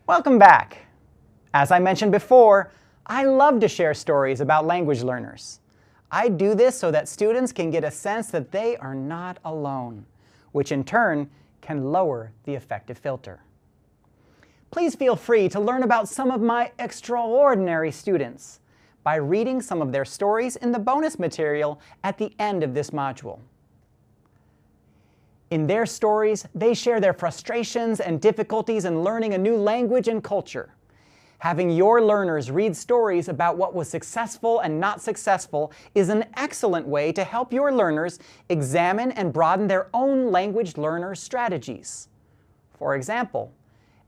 Welcome back. As I mentioned before, I love to share stories about language learners. I do this so that students can get a sense that they are not alone, which in turn can lower the affective filter. Please feel free to learn about some of my extraordinary students by reading some of their stories in the bonus material at the end of this module. In their stories, they share their frustrations and difficulties in learning a new language and culture. Having your learners read stories about what was successful and not successful is an excellent way to help your learners examine and broaden their own language learner strategies. For example,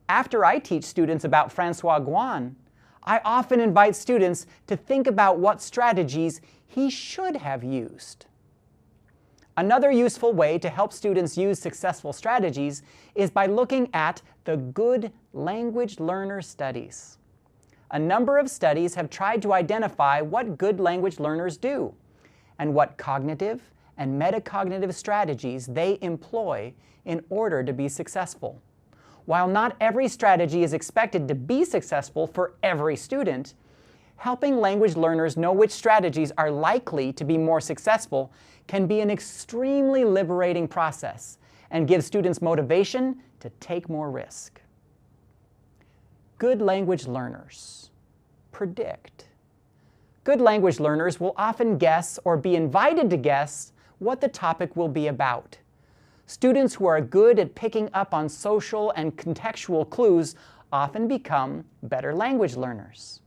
after I teach students about Francois Guan, I often invite students to think about what strategies he should have used. Another useful way to help students use successful strategies is by looking at the good language learner studies. A number of studies have tried to identify what good language learners do and what cognitive and metacognitive strategies they employ in order to be successful. While not every strategy is expected to be successful for every student, helping language learners know which strategies are likely to be more successful can be an extremely liberating process and give students motivation to take more risk. Good language learners predict. Good language learners will often guess or be invited to guess what the topic will be about. Students who are good at picking up on social and contextual clues often become better language learners.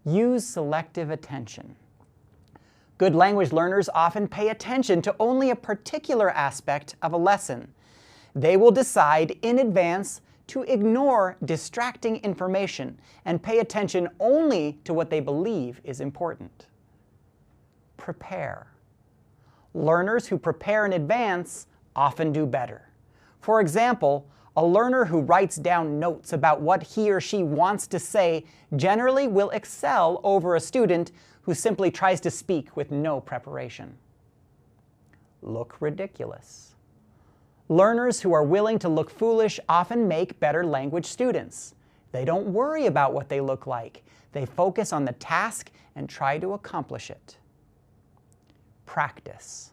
Use selective attention. Good language learners often pay attention to only a particular aspect of a lesson. They will decide in advance to ignore distracting information and pay attention only to what they believe is important. Prepare. Learners who prepare in advance often do better. For example, a learner who writes down notes about what he or she wants to say generally will excel over a student who simply tries to speak with no preparation. Look ridiculous. Learners who are willing to look foolish often make better language students. They don't worry about what they look like. They focus on the task and try to accomplish it. Practice.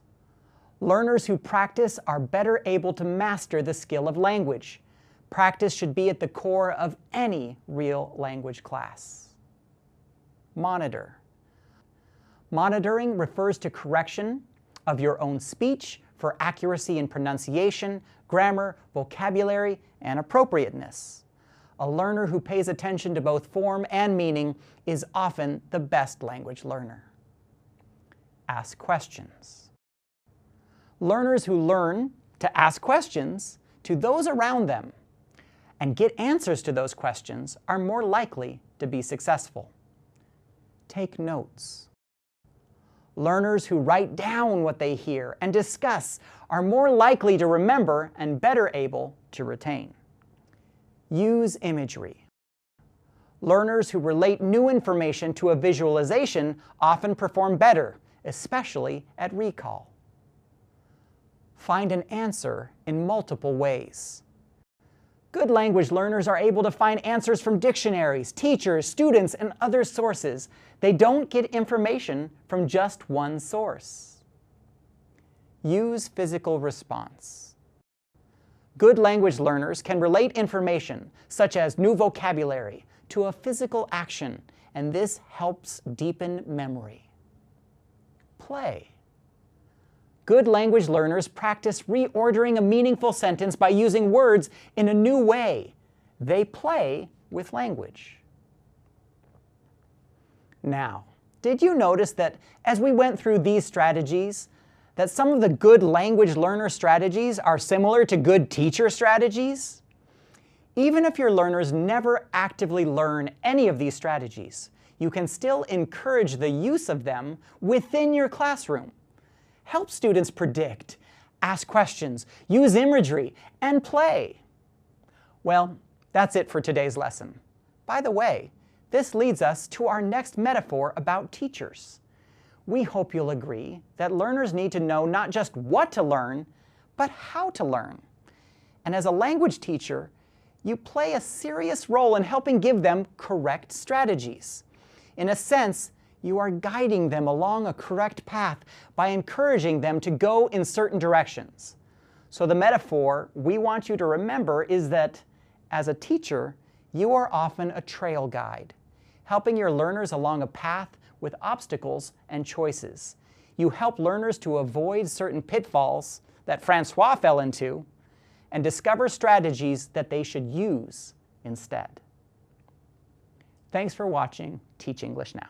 Learners who practice are better able to master the skill of language. Practice should be at the core of any real language class. Monitor. Monitoring refers to correction of your own speech for accuracy in pronunciation, grammar, vocabulary, and appropriateness. A learner who pays attention to both form and meaning is often the best language learner. Ask questions. Learners who learn to ask questions to those around them and get answers to those questions are more likely to be successful. Take notes. Learners who write down what they hear and discuss are more likely to remember and better able to retain. Use imagery. Learners who relate new information to a visualization often perform better, especially at recall. Find an answer in multiple ways. Good language learners are able to find answers from dictionaries, teachers, students, and other sources. They don't get information from just one source. Use physical response. Good language learners can relate information, such as new vocabulary, to a physical action, and this helps deepen memory. Play. Good language learners practice reordering a meaningful sentence by using words in a new way. They play with language. Now, did you notice that as we went through these strategies, that some of the good language learner strategies are similar to good teacher strategies? Even if your learners never actively learn any of these strategies, you can still encourage the use of them within your classroom. Help students predict, ask questions, use imagery, and play. Well, that's it for today's lesson. By the way, this leads us to our next metaphor about teachers. We hope you'll agree that learners need to know not just what to learn, but how to learn. And as a language teacher, you play a serious role in helping give them correct strategies. In a sense, you are guiding them along a correct path by encouraging them to go in certain directions. So the metaphor we want you to remember is that, as a teacher, you are often a trail guide, helping your learners along a path with obstacles and choices. You help learners to avoid certain pitfalls that Francois fell into and discover strategies that they should use instead. Thanks for watching Teach English Now.